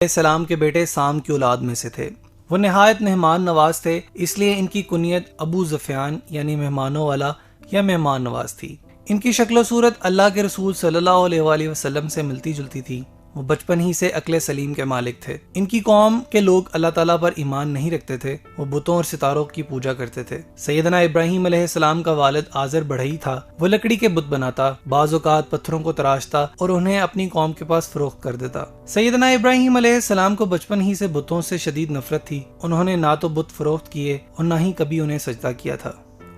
السلام کے بیٹے سام کی اولاد میں سے تھے۔ وہ نہایت مہمان نواز تھے، اس لیے ان کی کنیت ابو زفیان یعنی مہمانوں والا یا مہمان نواز تھی۔ ان کی شکل و صورت اللہ کے رسول صلی اللہ علیہ وآلہ وسلم سے ملتی جلتی تھی۔ وہ بچپن ہی سے عقل سلیم کے مالک تھے۔ ان کی قوم کے لوگ اللہ تعالیٰ پر ایمان نہیں رکھتے تھے، وہ بتوں اور ستاروں کی پوجا کرتے تھے۔ سیدنا ابراہیم علیہ السلام کا والد آزر بڑھئی تھا، وہ لکڑی کے بت بناتا، بعض اوقات پتھروں کو تراشتا اور انہیں اپنی قوم کے پاس فروخت کر دیتا۔ سیدنا ابراہیم علیہ السلام کو بچپن ہی سے بتوں سے شدید نفرت تھی۔ انہوں نے نہ تو بت فروخت کیے اور نہ ہی کبھی انہیں سجدہ کیا تھا۔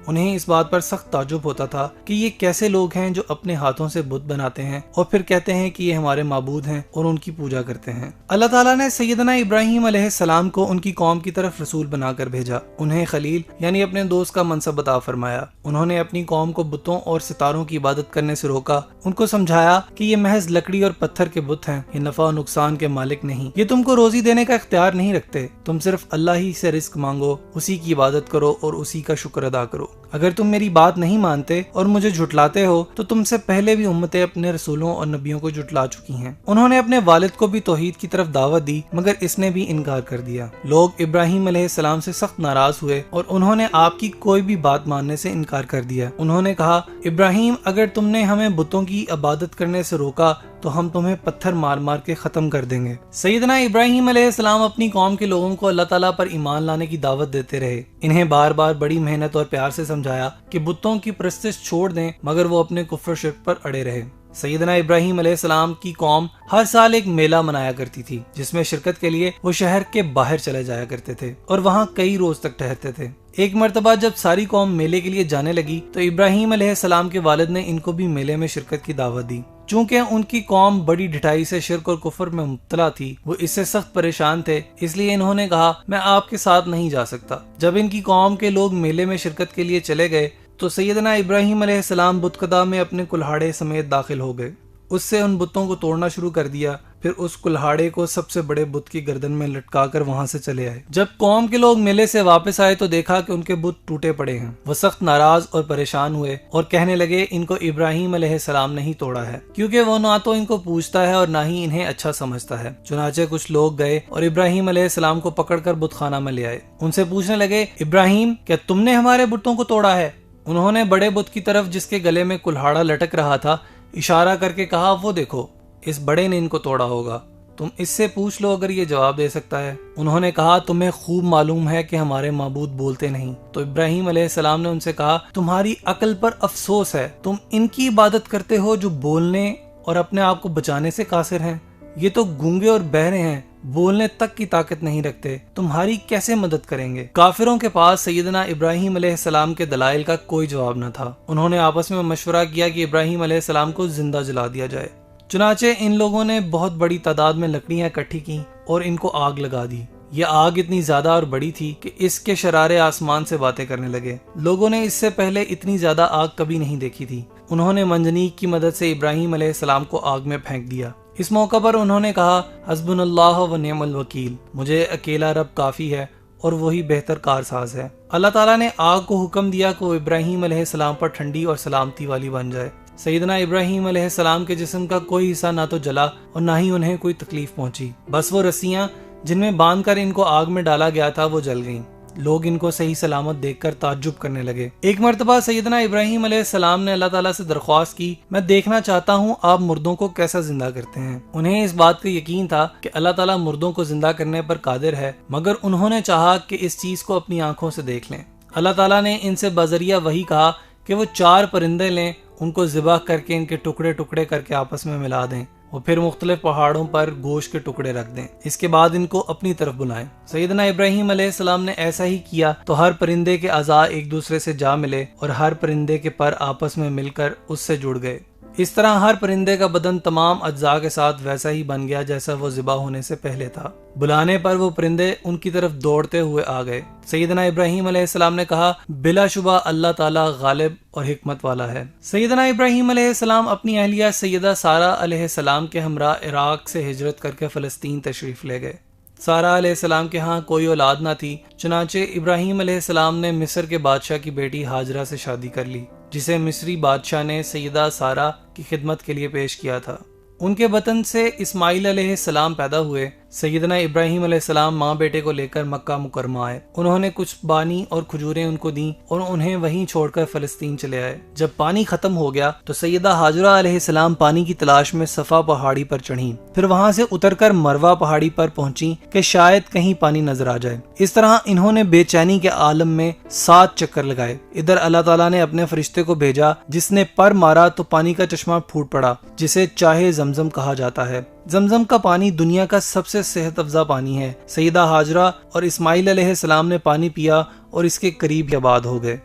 انہیں اس بات پر سخت تعجب ہوتا تھا کہ یہ کیسے لوگ ہیں جو اپنے ہاتھوں سے بت بناتے ہیں اور پھر کہتے ہیں کہ یہ ہمارے معبود ہیں اور ان کی پوجا کرتے ہیں۔ اللہ تعالیٰ نے سیدنا ابراہیم علیہ السلام کو ان کی قوم کی طرف رسول بنا کر بھیجا، انہیں خلیل یعنی اپنے دوست کا منصب عطا فرمایا۔ انہوں نے اپنی قوم کو بتوں اور ستاروں کی عبادت کرنے سے روکا، ان کو سمجھایا کہ یہ محض لکڑی اور پتھر کے بت ہیں، یہ نفع و نقصان کے مالک نہیں، یہ تم کو روزی دینے کا اختیار نہیں رکھتے، تم صرف اللہ ہی سے رزق مانگو، اسی کی عبادت کرو اور اسی کا شکر ادا کرو۔ اگر تم میری بات نہیں مانتے اور مجھے جھٹلاتے ہو تو تم سے پہلے بھی امتیں اپنے رسولوں اور نبیوں کو جھٹلا چکی ہیں۔ انہوں نے اپنے والد کو بھی توحید کی طرف دعوت دی مگر اس نے بھی انکار کر دیا۔ لوگ ابراہیم علیہ السلام سے سخت ناراض ہوئے اور انہوں نے آپ کی کوئی بھی بات ماننے سے انکار کر دیا۔ انہوں نے کہا، ابراہیم اگر تم نے ہمیں بتوں کی عبادت کرنے سے روکا تو ہم تمہیں پتھر مار مار کے ختم کر دیں گے۔ سیدنا ابراہیم علیہ السلام اپنی قوم کے لوگوں کو اللہ تعالیٰ پر ایمان لانے کی دعوت دیتے رہے، انہیں بار بار بڑی محنت اور پیار سے سمجھایا کہ بتوں کی پرستش چھوڑ دیں مگر وہ اپنے کفر و شرک پر اڑے رہے۔ سیدنا ابراہیم علیہ السلام کی قوم ہر سال ایک میلہ منایا کرتی تھی جس میں شرکت کے لیے وہ شہر کے باہر چلے جایا کرتے تھے اور وہاں کئی روز تک ٹھہرتے تھے۔ ایک مرتبہ جب ساری قوم میلے کے لیے جانے لگی تو ابراہیم علیہ السلام کے والد نے ان کو بھی میلے میں شرکت کی دعوت دی۔ چونکہ ان کی قوم بڑی ڈٹائی سے شرک اور کفر میں مبتلا تھی، وہ اس سے سخت پریشان تھے، اس لیے انہوں نے کہا میں آپ کے ساتھ نہیں جا سکتا۔ جب ان کی قوم کے لوگ میلے میں شرکت کے لیے چلے گئے تو سیدنا ابراہیم علیہ السلام بت کدہ میں اپنے کلہاڑے سمیت داخل ہو گئے۔ اس سے ان بتوں کو توڑنا شروع کر دیا، پھر اس کلہاڑے کو سب سے بڑے بت کی گردن میں لٹکا کر وہاں سے چلے آئے۔ جب قوم کے لوگ میلے سے واپس آئے تو دیکھا کہ ان کے بت ٹوٹے پڑے ہیں۔ وہ سخت ناراض اور پریشان ہوئے اور کہنے لگے ان کو ابراہیم علیہ السلام نہیں توڑا ہے، کیونکہ وہ نہ تو ان کو پوچھتا ہے اور نہ ہی انہیں اچھا سمجھتا ہے۔ چنانچہ کچھ لوگ گئے اور ابراہیم علیہ السلام کو پکڑ کر بت خانہ میں لے آئے۔ ان سے پوچھنے لگے، ابراہیم کیا تم نے ہمارے بتوں کو توڑا ہے؟ انہوں نے بڑے بت کی طرف جس کے گلے میں کلہاڑا لٹک رہا تھا اشارہ کر کے کہا، وہ دیکھو اس بڑے نے ان کو توڑا ہوگا، تم اس سے پوچھ لو اگر یہ جواب دے سکتا ہے۔ انہوں نے کہا، تمہیں خوب معلوم ہے کہ ہمارے معبود بولتے نہیں۔ تو ابراہیم علیہ السلام نے ان سے کہا، تمہاری عقل پر افسوس ہے، تم ان کی عبادت کرتے ہو جو بولنے اور اپنے آپ کو بچانے سے قاصر ہیں۔ یہ تو گونگے اور بہرے ہیں، بولنے تک کی طاقت نہیں رکھتے، تمہاری کیسے مدد کریں گے؟ کافروں کے پاس سیدنا ابراہیم علیہ السلام کے دلائل کا کوئی جواب نہ تھا۔ انہوں نے آپس میں مشورہ کیا کہ ابراہیم علیہ السلام کو زندہ جلا دیا جائے۔ چنانچہ ان لوگوں نے بہت بڑی تعداد میں لکڑیاں اکٹھی کی اور ان کو آگ لگا دی۔ یہ آگ اتنی زیادہ اور بڑی تھی کہ اس کے شرارے آسمان سے باتیں کرنے لگے۔ لوگوں نے اس سے پہلے اتنی زیادہ آگ کبھی نہیں دیکھی تھی۔ انہوں نے منجنیق کی مدد سے ابراہیم علیہ السلام کو آگ میں پھینک دیا۔ اس موقع پر انہوں نے کہا، حسبنا اللہ و نعم الوکیل، مجھے اکیلا رب کافی ہے اور وہی بہتر کارساز ہے۔ اللہ تعالیٰ نے آگ کو حکم دیا کہ وہ ابراہیم علیہ السلام پر ٹھنڈی اور سلامتی والی بن جائے۔ سیدنا ابراہیم علیہ السلام کے جسم کا کوئی حصہ نہ تو جلا اور نہ ہی انہیں کوئی تکلیف پہنچی، بس وہ رسیاں جن میں باندھ کر ان کو آگ میں ڈالا گیا تھا وہ جل گئیں۔ لوگ ان کو صحیح سلامت دیکھ کر تعجب کرنے لگے۔ ایک مرتبہ سیدنا ابراہیم علیہ السلام نے اللہ تعالیٰ سے درخواست کی، میں دیکھنا چاہتا ہوں آپ مردوں کو کیسا زندہ کرتے ہیں۔ انہیں اس بات کا یقین تھا کہ اللہ تعالیٰ مردوں کو زندہ کرنے پر قادر ہے، مگر انہوں نے چاہا کہ اس چیز کو اپنی آنکھوں سے دیکھ لیں۔ اللہ تعالیٰ نے ان سے بذریعہ وحی کہا کہ وہ 4 پرندے لیں، ان کو ذبح کر کے ان کے ٹکڑے ٹکڑے کر کے آپس میں ملا دیں اور پھر مختلف پہاڑوں پر گوشت کے ٹکڑے رکھ دیں، اس کے بعد ان کو اپنی طرف بلائیں۔ سیدنا ابراہیم علیہ السلام نے ایسا ہی کیا تو ہر پرندے کے اعضاء ایک دوسرے سے جا ملے اور ہر پرندے کے پر آپس میں مل کر اس سے جڑ گئے۔ اس طرح ہر پرندے کا بدن تمام اجزاء کے ساتھ ویسا ہی بن گیا جیسا وہ ذبح ہونے سے پہلے تھا۔ بلانے پر وہ پرندے ان کی طرف دوڑتے ہوئے آ گئے۔ سیدنا ابراہیم علیہ السلام نے کہا، بلا شبہ اللہ تعالیٰ غالب اور حکمت والا ہے۔ سیدنا ابراہیم علیہ السلام اپنی اہلیہ سیدہ سارہ علیہ السلام کے ہمراہ عراق سے ہجرت کر کے فلسطین تشریف لے گئے۔ سارہ علیہ السلام کے ہاں کوئی اولاد نہ تھی، چنانچہ ابراہیم علیہ السلام نے مصر کے بادشاہ کی بیٹی ہاجرہ سے شادی کر لی، جسے مصری بادشاہ نے سیدہ سارہ کی خدمت کے لیے پیش کیا تھا۔ ان کے بطن سے اسماعیل علیہ السلام پیدا ہوئے، سیدنا ابراہیم علیہ السلام ماں بیٹے کو لے کر مکہ مکرمہ آئے۔ انہوں نے کچھ پانی اور کھجوریں ان کو دیں اور انہیں وہیں چھوڑ کر فلسطین چلے آئے۔ جب پانی ختم ہو گیا تو سیدہ ہاجرہ علیہ السلام پانی کی تلاش میں صفا پہاڑی پر چڑھیں، پھر وہاں سے اتر کر مروہ پہاڑی پر پہنچی کہ شاید کہیں پانی نظر آ جائے۔ اس طرح انہوں نے بے چینی کے عالم میں 7 چکر لگائے۔ ادھر اللہ تعالیٰ نے اپنے فرشتے کو بھیجا جس نے پر مارا تو پانی کا چشمہ پھوٹ پڑا جسے چاہے زمزم کہا جاتا ہے۔ زمزم کا پانی دنیا کا سب سے صحت افزا پانی ہے۔ سیدہ ہاجرہ اور اسماعیل علیہ السلام نے پانی پیا اور اس کے قریب آباد ہو گئے۔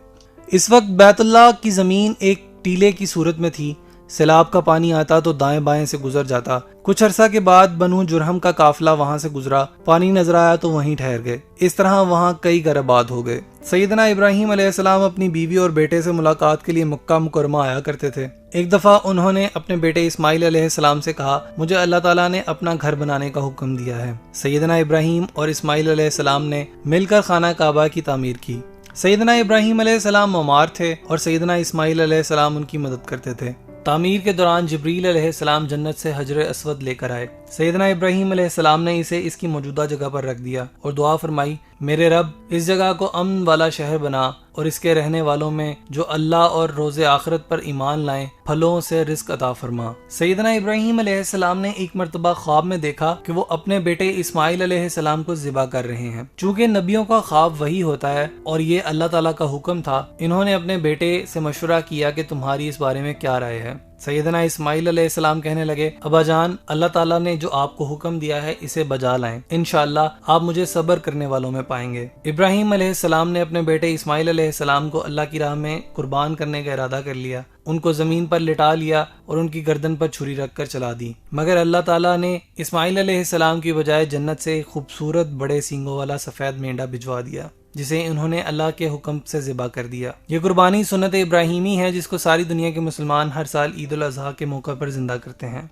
اس وقت بیت اللہ کی زمین ایک ٹیلے کی صورت میں تھی۔ سیلاب کا پانی آتا تو دائیں بائیں سے گزر جاتا۔ کچھ عرصہ کے بعد بنو جرہم کا قافلہ وہاں سے گزرا، پانی نظر آیا تو وہیں ٹھہر گئے۔ اس طرح وہاں کئی گھر آباد ہو گئے۔ سیدنا ابراہیم علیہ السلام اپنی بیوی اور بیٹے سے ملاقات کے لیے مکہ مکرمہ آیا کرتے تھے۔ ایک دفعہ انہوں نے اپنے بیٹے اسماعیل علیہ السلام سے کہا، مجھے اللہ تعالیٰ نے اپنا گھر بنانے کا حکم دیا ہے۔ سیدنا ابراہیم اور اسماعیل علیہ السلام نے مل کر خانہ کعبہ کی تعمیر کی۔ سیدنا ابراہیم علیہ السلام بیمار تھے اور سیدنا اسماعیل علیہ السلام ان کی مدد کرتے تھے۔ تعمیر کے دوران جبریل علیہ السلام جنت سے حجر اسود لے کر آئے۔ سیدنا ابراہیم علیہ السلام نے اسے اس کی موجودہ جگہ پر رکھ دیا اور دعا فرمائی، میرے رب اس جگہ کو امن والا شہر بنا اور اس کے رہنے والوں میں جو اللہ اور روز آخرت پر ایمان لائیں پھلوں سے رزق عطا فرما۔ سیدنا ابراہیم علیہ السلام نے ایک مرتبہ خواب میں دیکھا کہ وہ اپنے بیٹے اسماعیل علیہ السلام کو ذبح کر رہے ہیں۔ چونکہ نبیوں کا خواب وہی ہوتا ہے اور یہ اللہ تعالیٰ کا حکم تھا، انہوں نے اپنے بیٹے سے مشورہ کیا کہ تمہاری اس بارے میں کیا رائے ہے۔ سیدنا اسماعیل علیہ السلام کہنے لگے، ابا جان، اللہ تعالیٰ نے جو آپ کو حکم دیا ہے اسے بجا لائیں، انشاءاللہ آپ مجھے صبر کرنے والوں میں پائیں گے۔ ابراہیم علیہ السلام نے اپنے بیٹے اسماعیل علیہ السلام کو اللہ کی راہ میں قربان کرنے کا ارادہ کر لیا، ان کو زمین پر لٹا لیا اور ان کی گردن پر چھری رکھ کر چلا دی۔ مگر اللہ تعالیٰ نے اسماعیل علیہ السلام کی بجائے جنت سے خوبصورت بڑے سینگوں والا سفید مینڈا بھجوا دیا جسے انہوں نے اللہ کے حکم سے ذبح کر دیا۔ یہ قربانی سنت ابراہیمی ہے جس کو ساری دنیا کے مسلمان ہر سال عید الاضحیٰ کے موقع پر زندہ کرتے ہیں۔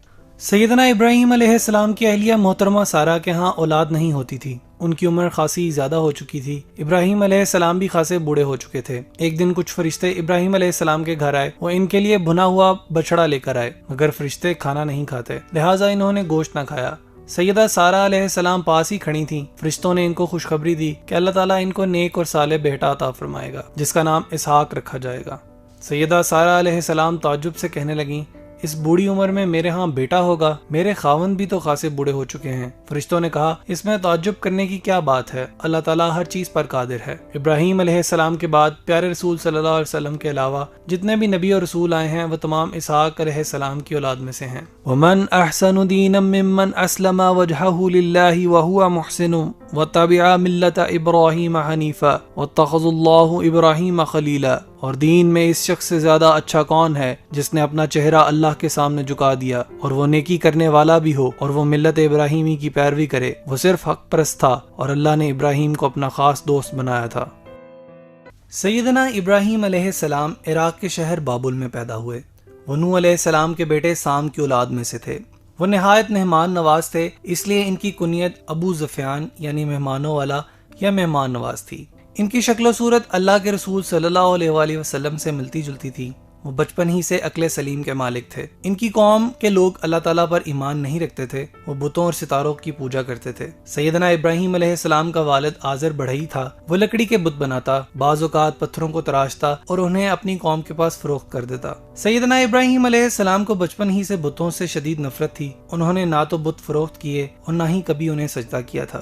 سیدنا ابراہیم علیہ السلام کی اہلیہ محترمہ سارہ کے ہاں اولاد نہیں ہوتی تھی، ان کی عمر خاصی زیادہ ہو چکی تھی۔ ابراہیم علیہ السلام بھی خاصے بوڑھے ہو چکے تھے۔ ایک دن کچھ فرشتے ابراہیم علیہ السلام کے گھر آئے، وہ ان کے لیے بھنا ہوا بچڑا لے کر آئے، مگر فرشتے کھانا نہیں کھاتے، لہٰذا انہوں نے گوشت نہ کھایا۔ سیدہ سارہ علیہ السلام پاس ہی کھڑی تھیں۔ فرشتوں نے ان کو خوشخبری دی کہ اللہ تعالیٰ ان کو نیک اور صالح بیٹا عطا فرمائے گا جس کا نام اسحاق رکھا جائے گا۔ سیدہ سارہ علیہ السلام تعجب سے کہنے لگیں، اس بوڑھی عمر میں میرے ہاں بیٹا ہوگا؟ میرے خاوند بھی تو خاصے بوڑھے ہو چکے ہیں۔ فرشتوں نے کہا، اس میں تعجب کرنے کی کیا بات ہے، اللہ تعالیٰ ہر چیز پر قادر ہے۔ ابراہیم علیہ السلام کے بعد پیارے رسول صلی اللہ علیہ وسلم کے علاوہ جتنے بھی نبی اور رسول آئے ہیں وہ تمام اسحاق علیہ السلام کی اولاد میں سے ہیں۔ وَمَنْ أَحْسَنُ دِينًا مِّمَّنْ أَسْلَمَ وَجْهَهُ لِلَّهِ وَهُوَ مُحْسِنٌ وَاتَّبَعَ مِلَّةَ إِبْرَاهِيمَ حَنِيفًا وَاتَّخَذَ اللَّهُ إِبْرَاهِيمَ خَلِيلًا۔ اور دین میں اس شخص سے زیادہ اچھا کون ہے جس نے اپنا چہرہ اللہ کے سامنے جھکا دیا اور وہ نیکی کرنے والا بھی ہو اور وہ ملت ابراہیمی کی پیروی کرے۔ وہ صرف حق پرست تھا اور اللہ نے ابراہیم کو اپنا خاص دوست بنایا تھا۔ سیدنا ابراہیم علیہ السلام عراق کے شہر بابل میں پیدا ہوئے۔ وہ نوح علیہ السلام کے بیٹے سام کی اولاد میں سے تھے۔ وہ نہایت مہمان نواز تھے، اس لیے ان کی کنیت ابو زفیان یعنی مہمانوں والا یا مہمان نواز تھی۔ ان کی شکل و صورت اللہ کے رسول صلی اللہ علیہ وآلہ وسلم سے ملتی جلتی تھی۔ وہ بچپن ہی سے عقل سلیم کے مالک تھے۔ ان کی قوم کے لوگ اللہ تعالیٰ پر ایمان نہیں رکھتے تھے، وہ بتوں اور ستاروں کی پوجا کرتے تھے۔ سیدنا ابراہیم علیہ السلام کا والد آزر بڑھئی تھا، وہ لکڑی کے بت بناتا، بعض اوقات پتھروں کو تراشتا اور انہیں اپنی قوم کے پاس فروخت کر دیتا۔ سیدنا ابراہیم علیہ السلام کو بچپن ہی سے بتوں سے شدید نفرت تھی۔ انہوں نے نہ تو بت فروخت کیے اور نہ ہی کبھی انہیں سجدہ کیا تھا۔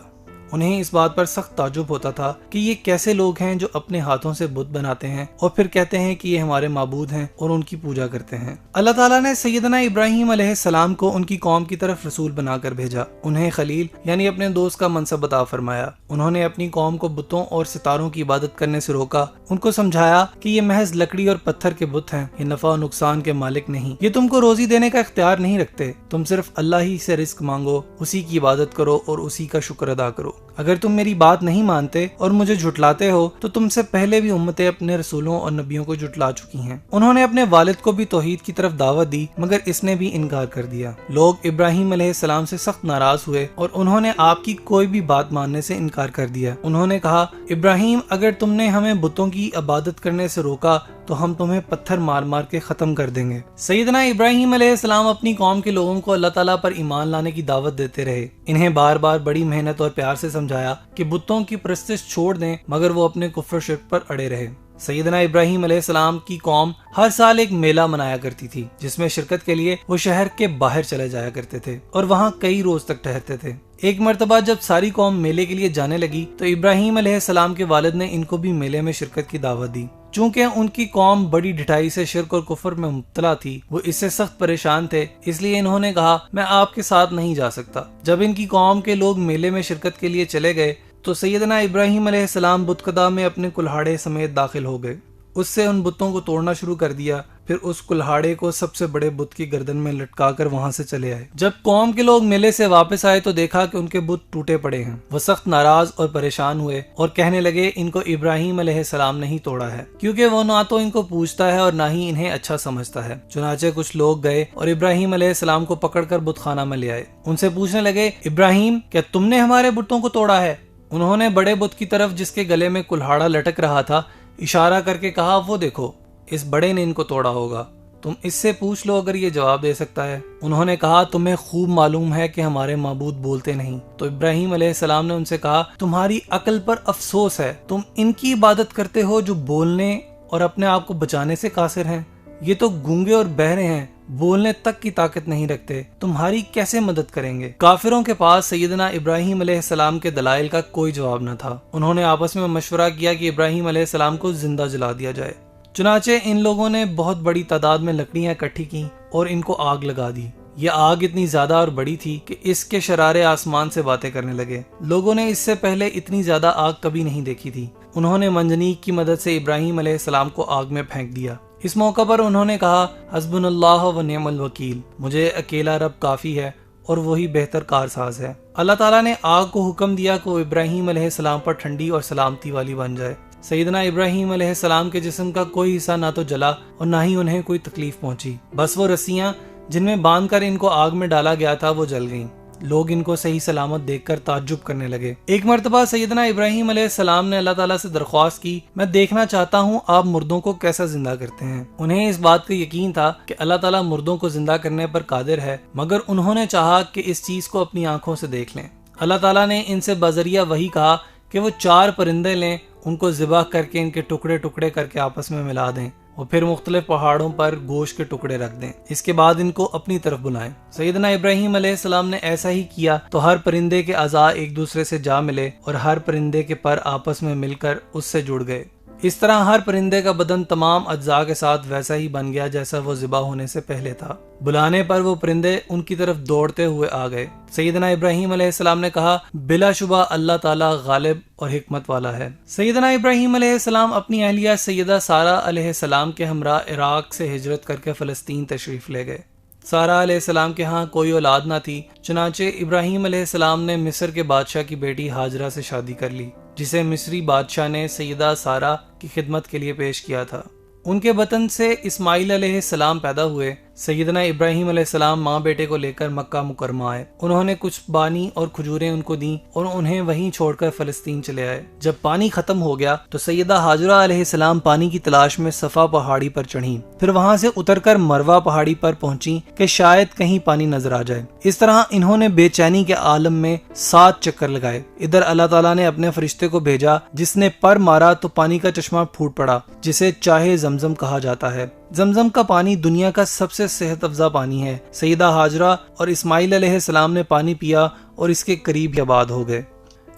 انہیں اس بات پر سخت تعجب ہوتا تھا کہ یہ کیسے لوگ ہیں جو اپنے ہاتھوں سے بت بناتے ہیں اور پھر کہتے ہیں کہ یہ ہمارے معبود ہیں اور ان کی پوجا کرتے ہیں۔ اللہ تعالیٰ نے سیدنا ابراہیم علیہ السلام کو ان کی قوم کی طرف رسول بنا کر بھیجا، انہیں خلیل یعنی اپنے دوست کا منصب عطا فرمایا۔ انہوں نے اپنی قوم کو بتوں اور ستاروں کی عبادت کرنے سے روکا، ان کو سمجھایا کہ یہ محض لکڑی اور پتھر کے بت ہیں، یہ نفع و نقصان کے مالک نہیں، یہ تم کو روزی دینے کا اختیار نہیں رکھتے، تم صرف اللہ ہی سے رزق مانگو، اسی کی عبادت کرو اور اسی کا شکر ادا کرو۔ اگر تم میری بات نہیں مانتے اور مجھے جھٹلاتے ہو تو تم سے پہلے بھی امتیں اپنے رسولوں اور نبیوں کو جھٹلا چکی ہیں۔ انہوں نے اپنے والد کو بھی توحید کی طرف دعوت دی مگر اس نے بھی انکار کر دیا۔ لوگ ابراہیم علیہ السلام سے سخت ناراض ہوئے اور انہوں نے آپ کی کوئی بھی بات ماننے سے انکار کر دیا۔ انہوں نے کہا، ابراہیم، اگر تم نے ہمیں بتوں کی عبادت کرنے سے روکا تو ہم تمہیں پتھر مار مار کے ختم کر دیں گے۔ سیدنا ابراہیم علیہ السلام اپنی قوم کے لوگوں کو اللہ تعالیٰ پر ایمان لانے کی دعوت دیتے رہے۔ انہیں بار بار بڑی محنت اور پیار سے سمجھایا کہ بتوں کی پرستش چھوڑ دیں، مگر وہ اپنے کفر شرک پر اڑے رہے۔ سیدنا ابراہیم علیہ السلام کی قوم ہر سال ایک میلہ منایا کرتی تھی، جس میں شرکت کے لیے وہ شہر کے باہر چلے جایا کرتے تھے اور وہاں کئی روز تک ٹھہرتے تھے۔ ایک مرتبہ جب ساری قوم میلے کے لیے جانے لگی تو ابراہیم علیہ السلام کے والد نے ان کو بھی میلے میں شرکت کی دعوت دی۔ چونکہ ان کی قوم بڑی ڈٹائی سے شرک اور کفر میں مبتلا تھی، وہ اس سے سخت پریشان تھے، اس لیے انہوں نے کہا میں آپ کے ساتھ نہیں جا سکتا۔ جب ان کی قوم کے لوگ میلے میں شرکت کے لیے چلے گئے تو سیدنا ابراہیم علیہ السلام بت خدا میں اپنے کلہاڑے سمیت داخل ہو گئے۔ اس سے ان بتوں کو توڑنا شروع کر دیا، پھر اس کلہاڑے کو سب سے بڑے بت کی گردن میں لٹکا کر وہاں سے چلے آئے۔ جب قوم کے لوگ میلے سے واپس آئے تو دیکھا کہ ان کے بت ٹوٹے پڑے ہیں۔ وہ سخت ناراض اور پریشان ہوئے اور کہنے لگے ان کو ابراہیم علیہ السلام نے ہی توڑا ہے، کیونکہ وہ نہ تو ان کو پوچھتا ہے اور نہ ہی انہیں اچھا سمجھتا ہے۔ چنانچہ کچھ لوگ گئے اور ابراہیم علیہ السلام کو پکڑ کر بت خانہ میں لے آئے۔ ان سے پوچھنے لگے ابراہیم کیا تم نے ہمارے بتوں کو توڑا ہے؟ انہوں نے بڑے بت کی طرف جس کے گلے میں کلہاڑا لٹک رہا تھا اشارہ کر کے کہا وہ دیکھو اس بڑے نے ان کو توڑا ہوگا، تم اس سے پوچھ لو اگر یہ جواب دے سکتا ہے۔ انہوں نے کہا تمہیں خوب معلوم ہے کہ ہمارے معبود بولتے نہیں۔ تو ابراہیم علیہ السلام نے ان سے کہا تمہاری عقل پر افسوس ہے، تم ان کی عبادت کرتے ہو جو بولنے اور اپنے آپ کو بچانے سے قاصر ہیں۔ یہ تو گونگے اور بہرے ہیں، بولنے تک کی طاقت نہیں رکھتے، تمہاری کیسے مدد کریں گے؟ کافروں کے پاس سیدنا ابراہیم علیہ السلام کے دلائل کا کوئی جواب نہ تھا۔ انہوں نے آپس میں مشورہ کیا کہ ابراہیم علیہ السلام کو زندہ جلا دیا جائے۔ چنانچہ ان لوگوں نے بہت بڑی تعداد میں لکڑیاں اکٹھی کی اور ان کو آگ لگا دی۔ یہ آگ اتنی زیادہ اور بڑی تھی کہ اس کے شرارے آسمان سے باتیں کرنے لگے۔ لوگوں نے اس سے پہلے اتنی زیادہ آگ کبھی نہیں دیکھی تھی۔ انہوں نے منجنیق کی مدد سے ابراہیم علیہ السلام کو آگ میں پھینک دیا۔ اس موقع پر انہوں نے کہا حسبنا اللہ و نعم الوکیل، مجھے اکیلا رب کافی ہے اور وہی بہتر کارساز ہے۔ اللہ تعالیٰ نے آگ کو حکم دیا کہ وہ ابراہیم علیہ السلام پر ٹھنڈی اور سلامتی والی بن جائے۔ سیدنا ابراہیم علیہ السلام کے جسم کا کوئی حصہ نہ تو جلا اور نہ ہی انہیں کوئی تکلیف پہنچی، بس وہ رسیاں جن میں باندھ کر ان کو آگ میں ڈالا گیا تھا وہ جل گئیں۔ لوگ ان کو صحیح سلامت دیکھ کر تعجب کرنے لگے۔ ایک مرتبہ سیدنا ابراہیم علیہ السلام نے اللہ تعالیٰ سے درخواست کی میں دیکھنا چاہتا ہوں آپ مردوں کو کیسا زندہ کرتے ہیں۔ انہیں اس بات کا یقین تھا کہ اللہ تعالیٰ مردوں کو زندہ کرنے پر قادر ہے، مگر انہوں نے چاہا کہ اس چیز کو اپنی آنکھوں سے دیکھ لیں۔ اللہ تعالیٰ نے ان سے بذریعہ وحی کہا کہ وہ 4 پرندے لیں، ان کو ذبح کر کے ان کے ٹکڑے ٹکڑے کر کے آپس میں ملا دیں اور پھر مختلف پہاڑوں پر گوشت کے ٹکڑے رکھ دیں۔ اس کے بعد ان کو اپنی طرف بلائیں۔ سیدنا ابراہیم علیہ السلام نے ایسا ہی کیا تو ہر پرندے کے اعضاء ایک دوسرے سے جا ملے اور ہر پرندے کے پر آپس میں مل کر اس سے جڑ گئے۔ اس طرح ہر پرندے کا بدن تمام اجزاء کے ساتھ ویسا ہی بن گیا جیسا وہ ذبح ہونے سے پہلے تھا۔ بلانے پر وہ پرندے ان کی طرف دوڑتے ہوئے آ گئے۔ سیدنا ابراہیم علیہ السلام نے کہا بلا شبہ اللہ تعالیٰ غالب اور حکمت والا ہے۔ سیدنا ابراہیم علیہ السلام اپنی اہلیہ سیدہ سارہ علیہ السلام کے ہمراہ عراق سے ہجرت کر کے فلسطین تشریف لے گئے۔ سارہ علیہ السلام کے ہاں کوئی اولاد نہ تھی، چنانچہ ابراہیم علیہ السلام نے مصر کے بادشاہ کی بیٹی ہاجرہ سے شادی کر لی، جسے مصری بادشاہ نے سیدہ سارہ کی خدمت کے لیے پیش کیا تھا۔ ان کے بطن سے اسماعیل علیہ السلام پیدا ہوئے۔ سیدنا ابراہیم علیہ السلام ماں بیٹے کو لے کر مکہ مکرمہ آئے۔ انہوں نے کچھ پانی اور کھجوریں ان کو دیں اور انہیں وہیں چھوڑ کر فلسطین چلے آئے۔ جب پانی ختم ہو گیا تو سیدہ ہاجرہ علیہ السلام پانی کی تلاش میں صفا پہاڑی پر چڑھیں، پھر وہاں سے اتر کر مروہ پہاڑی پر پہنچیں کہ شاید کہیں پانی نظر آ جائے۔ اس طرح انہوں نے بے چینی کے عالم میں 7 چکر لگائے۔ ادھر اللہ تعالیٰ نے اپنے فرشتے کو بھیجا جس نے پر مارا تو پانی کا چشمہ پھوٹ پڑا، جسے چاہے زمزم کہا جاتا ہے۔ زمزم کا پانی دنیا کا سب سے صحت افزا پانی ہے۔ سیدہ ہاجرہ اور اسماعیل علیہ السلام نے پانی پیا اور اس کے قریب ہی آباد ہو گئے۔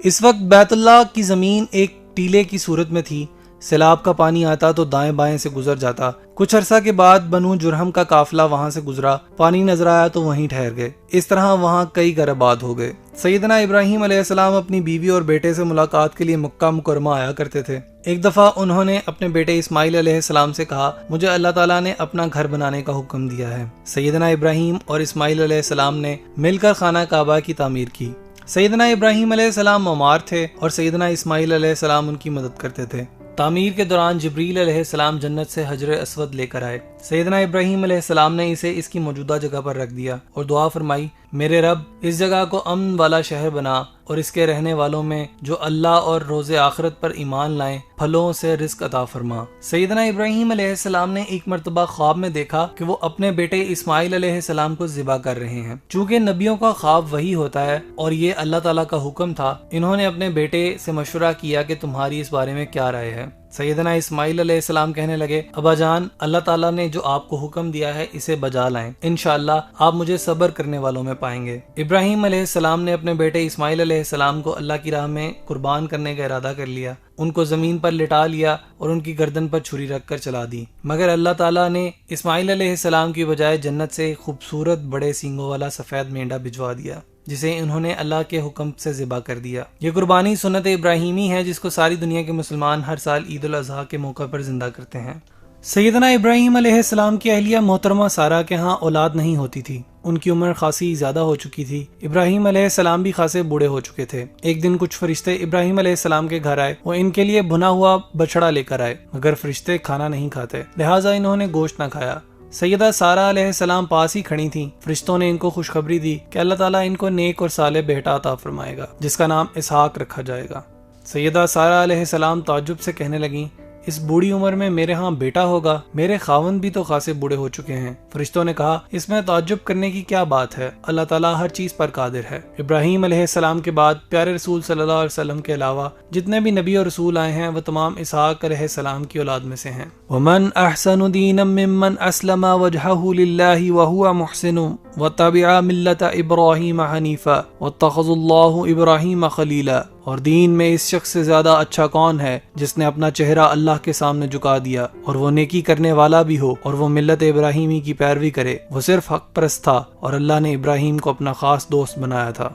اس وقت بیت اللہ کی زمین ایک ٹیلے کی صورت میں تھی۔ سیلاب کا پانی آتا تو دائیں بائیں سے گزر جاتا۔ کچھ عرصہ کے بعد بنو جرہم کا قافلہ وہاں سے گزرا، پانی نظر آیا تو وہیں ٹھہر گئے۔ اس طرح وہاں کئی گھر آباد ہو گئے۔ سیدنا ابراہیم علیہ السلام اپنی بیوی اور بیٹے سے ملاقات کے لیے مکہ مکرمہ آیا کرتے تھے۔ ایک دفعہ انہوں نے اپنے بیٹے اسماعیل علیہ السلام سے کہا مجھے اللہ تعالیٰ نے اپنا گھر بنانے کا حکم دیا ہے۔ سیدنا ابراہیم اور اسماعیل علیہ السلام نے مل کر خانہ کعبہ کی تعمیر کی۔ سیدنا ابراہیم علیہ السلام معمار تھے اور سیدنا اسماعیل علیہ السلام ان کی مدد کرتے تھے۔ تعمیر کے دوران جبریل علیہ السلام جنت سے حجر اسود لے کر آئے۔ سیدنا ابراہیم علیہ السلام نے اسے اس کی موجودہ جگہ پر رکھ دیا اور دعا فرمائی میرے رب اس جگہ کو امن والا شہر بنا اور اس کے رہنے والوں میں جو اللہ اور روز آخرت پر ایمان لائیں پھلوں سے رزق عطا فرما۔ سیدنا ابراہیم علیہ السلام نے ایک مرتبہ خواب میں دیکھا کہ وہ اپنے بیٹے اسماعیل علیہ السلام کو ذبح کر رہے ہیں۔ چونکہ نبیوں کا خواب وہی ہوتا ہے اور یہ اللہ تعالیٰ کا حکم تھا، انہوں نے اپنے بیٹے سے مشورہ کیا کہ تمہاری اس بارے میں کیا رائے ہے۔ سیدنا اسماعیل علیہ السلام کہنے لگے، ابا جان، اللہ تعالیٰ نے جو آپ کو حکم دیا ہے اسے بجا لائیں، انشاءاللہ آپ مجھے صبر کرنے والوں میں پائیں گے۔ ابراہیم علیہ السلام نے اپنے بیٹے اسماعیل علیہ السلام کو اللہ کی راہ میں قربان کرنے کا ارادہ کر لیا، ان کو زمین پر لٹا لیا اور ان کی گردن پر چھری رکھ کر چلا دی، مگر اللہ تعالیٰ نے اسماعیل علیہ السلام کی بجائے جنت سے خوبصورت بڑے سینگوں والا سفید مینڈا بھجوا دیا، جسے انہوں نے اللہ کے حکم سے ذبح کر دیا۔ یہ قربانی سنت ابراہیمی ہے جس کو ساری دنیا کے مسلمان ہر سال عید الاضحیٰ کے موقع پر زندہ کرتے ہیں۔ سیدنا ابراہیم علیہ السلام کی اہلیہ محترمہ سارہ کے ہاں اولاد نہیں ہوتی تھی، ان کی عمر خاصی زیادہ ہو چکی تھی۔ ابراہیم علیہ السلام بھی خاصے بوڑھے ہو چکے تھے۔ ایک دن کچھ فرشتے ابراہیم علیہ السلام کے گھر آئے، وہ ان کے لیے بھنا ہوا بچڑا لے کر آئے، مگر فرشتے کھانا نہیں کھاتے، لہٰذا انہوں نے گوشت نہ کھایا۔ سیدہ سارہ علیہ السلام پاس ہی کھڑی تھیں۔ فرشتوں نے ان کو خوشخبری دی کہ اللہ تعالیٰ ان کو نیک اور صالح بیٹا عطا فرمائے گا جس کا نام اسحاق رکھا جائے گا۔ سیدہ سارہ علیہ السلام تعجب سے کہنے لگیں، اس بوڑھی عمر میں میرے ہاں بیٹا ہوگا؟ میرے خاوند بھی تو خاصے بوڑھے ہو چکے ہیں۔ فرشتوں نے کہا، اس میں تعجب کرنے کی کیا بات ہے، اللہ تعالیٰ ہر چیز پر قادر ہے۔ ابراہیم علیہ السلام کے بعد پیارے رسول صلی اللہ علیہ وسلم کے علاوہ جتنے بھی نبی اور رسول آئے ہیں وہ تمام اسحاق علیہ السلام کی اولاد میں سے ہیں۔ وَمَنْ أَحْسَنُ دِينًا مِّمَّنْ أَسْلَمَ وَجْهَهُ لِلَّهِ وَهُوَ مُحْسِنٌ وَاتَّبَعَ مِلَّةَ إِبْرَاهِيمَ حَنِيفًا وَاتَّخَذَ اللَّهُ إِبْرَاهِيمَ خَلِيلًا۔ اور دین میں اس شخص سے زیادہ اچھا کون ہے جس نے اپنا چہرہ اللہ کے سامنے جھکا دیا اور وہ نیکی کرنے والا بھی ہو اور وہ ملت ابراہیمی کی پیروی کرے۔ وہ صرف حق پرست تھا اور اللہ نے ابراہیم کو اپنا خاص دوست بنایا تھا۔